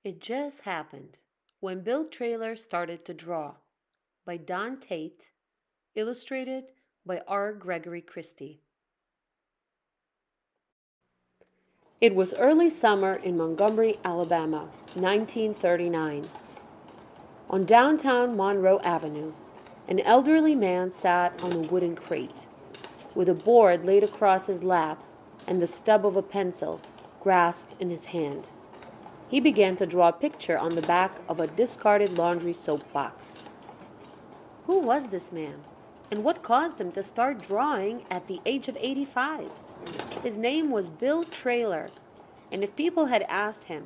It just happened when Bill Traylor started to draw, by Don Tate, illustrated by R. Gregory Christie. It was early summer in Montgomery, Alabama, 1939. On downtown Monroe Avenue, an elderly man sat on a wooden crate, with a board laid across his lap and the stub of a pencil grasped in his hand. He began to draw a picture on the back of a discarded laundry soap box. Who was this man, and what caused him to start drawing at the age of 85? His name was Bill Traylor, and if people had asked him,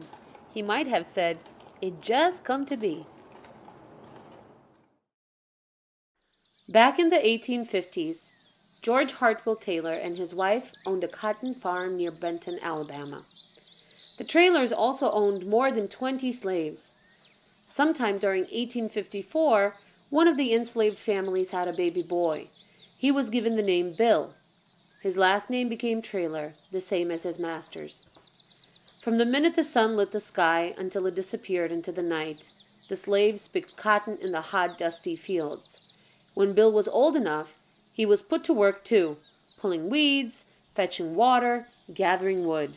he might have said, "It just come to be." Back in the 1850s, George Hartwell Taylor and his wife owned a cotton farm near Benton, Alabama. The Traylors also owned more than 20 slaves. Sometime during 1854, one of the enslaved families had a baby boy. He was given the name Bill. His last name became Traylor, the same as his master's. From the minute the sun lit the sky until it disappeared into the night, the slaves picked cotton in the hot, dusty fields. When Bill was old enough, he was put to work too, pulling weeds, fetching water, gathering wood.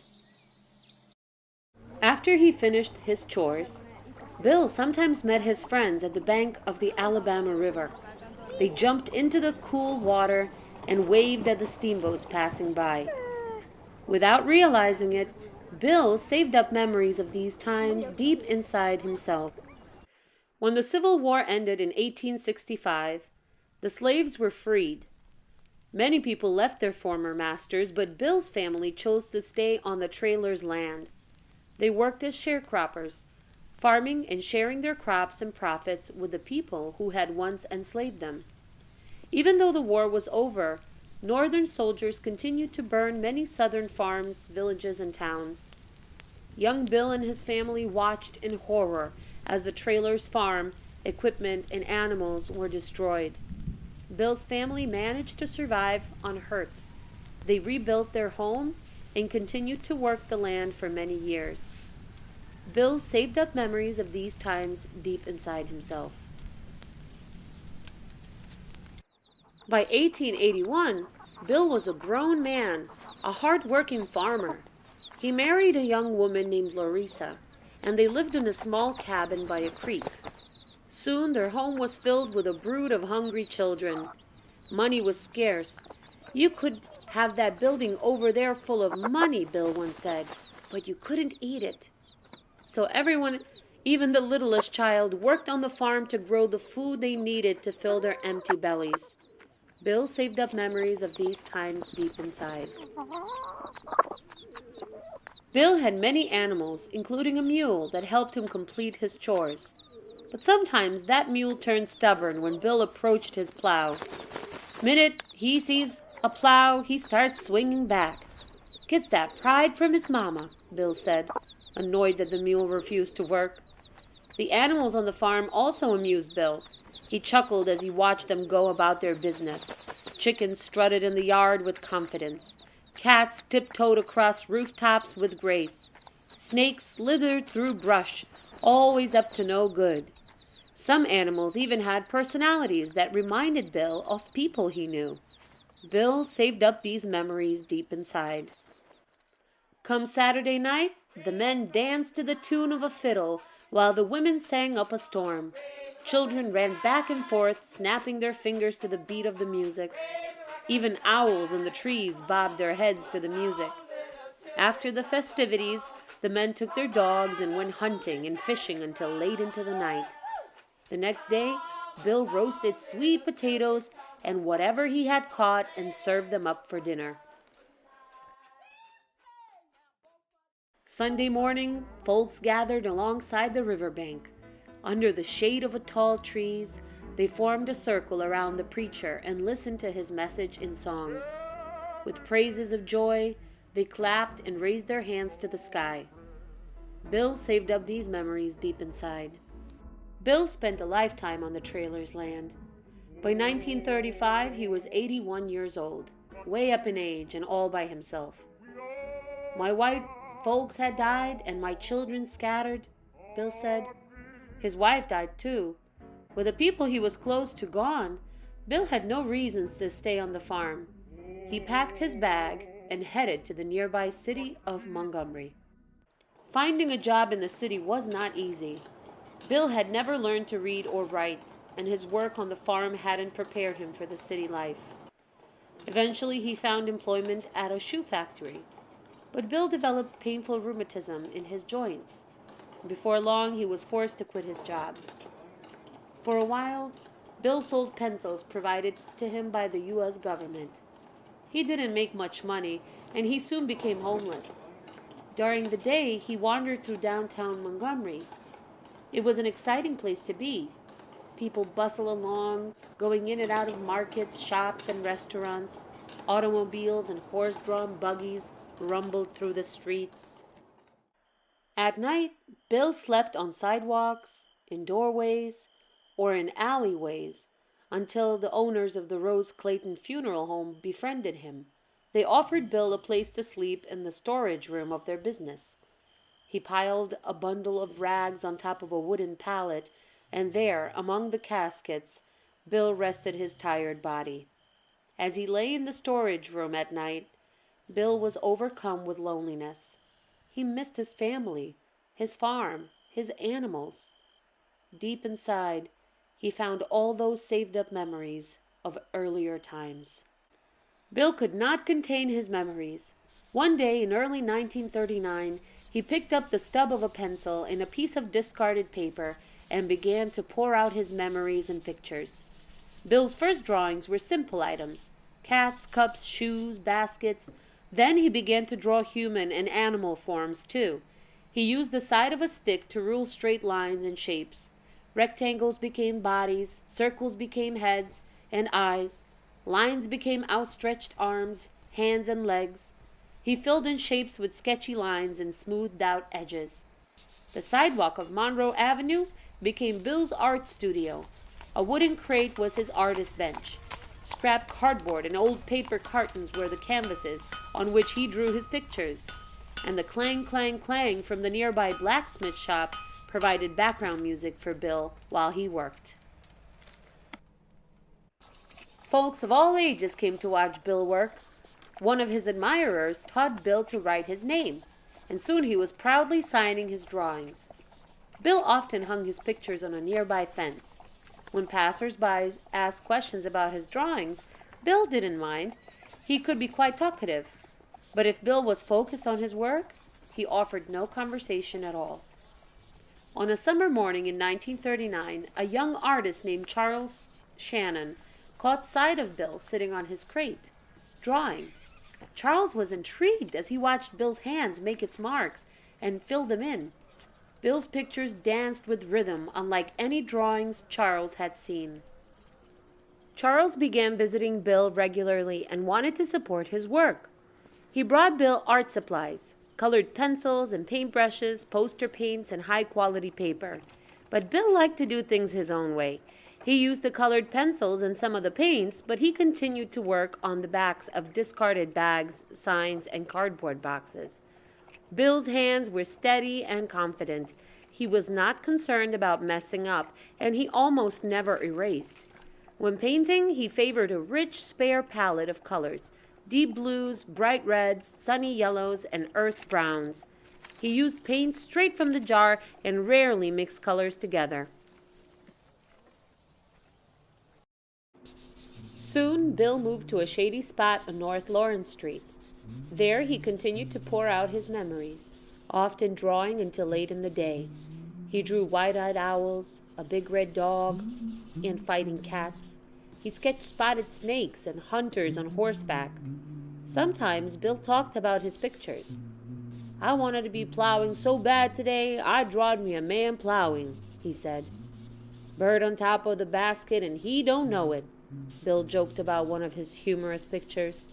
After he finished his chores, Bill sometimes met his friends at the bank of the Alabama River. They jumped into the cool water and waved at the steamboats passing by. Without realizing it, Bill saved up memories of these times deep inside himself. When the Civil War ended in 1865, the slaves were freed. Many people left their former masters, but Bill's family chose to stay on the Traylor's land. They worked as sharecroppers, farming and sharing their crops and profits with the people who had once enslaved them. Even though the war was over, Northern soldiers continued to burn many Southern farms, villages, and towns. Young Bill and his family watched in horror as the Traylor's farm, equipment, and animals were destroyed. Bill's family managed to survive unhurt. They rebuilt their home and continued to work the land for many years. Bill saved up memories of these times deep inside himself. By 1881, Bill was a grown man, a hard-working farmer. He married a young woman named Larissa, and they lived in a small cabin by a creek. Soon their home was filled with a brood of hungry children. Money was scarce. "You could have that building over there full of money," Bill once said, "but you couldn't eat it." So everyone, even the littlest child, worked on the farm to grow the food they needed to fill their empty bellies. Bill saved up memories of these times deep inside. Bill had many animals, including a mule that helped him complete his chores. But sometimes that mule turned stubborn when Bill approached his plow. Minute he sees a plow, he starts swinging back. "Gets that pride from his mama," Bill said, annoyed that the mule refused to work. The animals on the farm also amused Bill. He chuckled as he watched them go about their business. Chickens strutted in the yard with confidence. Cats tiptoed across rooftops with grace. Snakes slithered through brush, always up to no good. Some animals even had personalities that reminded Bill of people he knew. Bill saved up these memories deep inside. Come Saturday night, the men danced to the tune of a fiddle, while the women sang up a storm. Children ran back and forth, snapping their fingers to the beat of the music. Even owls in the trees bobbed their heads to the music. After the festivities, the men took their dogs and went hunting and fishing until late into the night. The next day, Bill roasted sweet potatoes and whatever he had caught and served them up for dinner. Sunday morning, folks gathered alongside the riverbank. Under the shade of tall trees, they formed a circle around the preacher and listened to his message in songs. With praises of joy, they clapped and raised their hands to the sky. Bill saved up these memories deep inside. Bill spent a lifetime on the Traylor's land. By 1935, he was 81 years old, way up in age and all by himself. "My white folks had died and my children scattered. Bill said. His wife died too. With the people he was close to gone, Bill had no reasons to stay on the farm. He packed his bag and headed to the nearby city of Montgomery. Finding a job in the city was not easy. Bill had never learned to read or write, and his work on the farm hadn't prepared him for the city life. Eventually, he found employment at a shoe factory, but Bill developed painful rheumatism in his joints. Before long, he was forced to quit his job. For a while, Bill sold pencils provided to him by the U.S. government. He didn't make much money, and he soon became homeless. During the day, he wandered through downtown Montgomery. It was an exciting place to be. People bustle along, going in and out of markets, shops, and restaurants. Automobiles and horse-drawn buggies rumbled through the streets. At night, Bill slept on sidewalks, in doorways, or in alleyways until the owners of the Rose Clayton Funeral Home befriended him. They offered Bill a place to sleep in the storage room of their business. He piled a bundle of rags on top of a wooden pallet, and there, among the caskets, Bill rested his tired body. As he lay in the storage room at night, Bill was overcome with loneliness. He missed his family, his farm, his animals. Deep inside, he found all those saved-up memories of earlier times. Bill could not contain his memories. One day in early 1939, he picked up the stub of a pencil and a piece of discarded paper and began to pour out his memories and pictures. Bill's first drawings were simple items: cats, cups, shoes, baskets. Then he began to draw human and animal forms too. He used the side of a stick to rule straight lines and shapes. Rectangles became bodies, circles became heads and eyes, lines became outstretched arms, hands and legs. He filled in shapes with sketchy lines and smoothed out edges. The sidewalk of Monroe Avenue became Bill's art studio. A wooden crate was his artist bench. Scrap cardboard and old paper cartons were the canvases on which he drew his pictures. And the clang, clang, clang from the nearby blacksmith shop provided background music for Bill while he worked. Folks of all ages came to watch Bill work. One of his admirers taught Bill to write his name, and soon he was proudly signing his drawings. Bill often hung his pictures on a nearby fence. When passers-by asked questions about his drawings, Bill didn't mind. He could be quite talkative. But if Bill was focused on his work, he offered no conversation at all. On a summer morning in 1939, a young artist named Charles Shannon caught sight of Bill sitting on his crate, drawing. Charles was intrigued as he watched Bill's hands make its marks and fill them in. Bill's pictures danced with rhythm unlike any drawings Charles had seen. Charles began visiting Bill regularly and wanted to support his work. He brought Bill art supplies, colored pencils and paintbrushes, poster paints, and high-quality paper. But Bill liked to do things his own way. He used the colored pencils and some of the paints, but he continued to work on the backs of discarded bags, signs, and cardboard boxes. Bill's hands were steady and confident. He was not concerned about messing up, and he almost never erased. When painting, he favored a rich, spare palette of colors: deep blues, bright reds, sunny yellows, and earth browns. He used paint straight from the jar and rarely mixed colors together. Soon, Bill moved to a shady spot on North Lawrence Street. There, he continued to pour out his memories, often drawing until late in the day. He drew white-eyed owls, a big red dog, and fighting cats. He sketched spotted snakes and hunters on horseback. Sometimes Bill talked about his pictures. "I wanted to be plowing so bad today, I drawed me a man plowing," he said. "Bird on top of the basket, and he don't know it," Bill joked about one of his humorous pictures.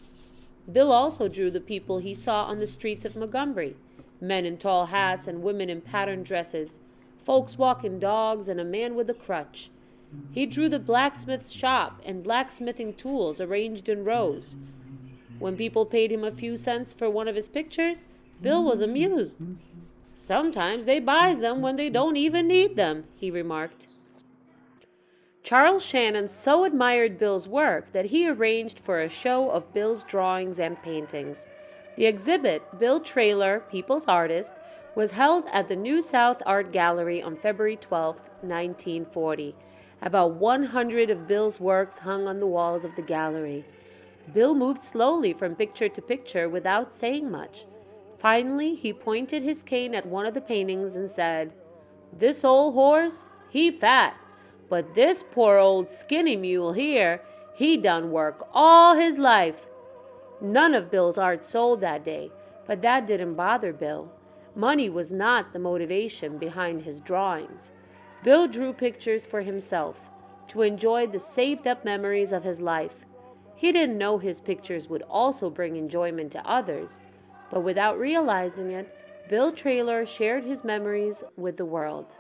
Bill also drew the people he saw on the streets of Montgomery: men in tall hats and women in patterned dresses, folks walking dogs, and a man with a crutch. He drew the blacksmith's shop and blacksmithing tools arranged in rows. When people paid him a few cents for one of his pictures, Bill was amused. Sometimes they buys them when they don't even need them, he remarked. Charles Shannon so admired Bill's work that he arranged for a show of Bill's drawings and paintings. The exhibit, Bill Traylor, People's Artist, was held at the New South Art Gallery on February 12, 1940. About 100 of Bill's works hung on the walls of the gallery. Bill moved slowly from picture to picture without saying much. Finally, he pointed his cane at one of the paintings and said, "This old horse, he fat, but this poor old skinny mule here, he done work all his life." None of Bill's art sold that day, but that didn't bother Bill. Money was not the motivation behind his drawings. Bill drew pictures for himself, to enjoy the saved-up memories of his life. He didn't know his pictures would also bring enjoyment to others, but without realizing it, Bill Traylor shared his memories with the world.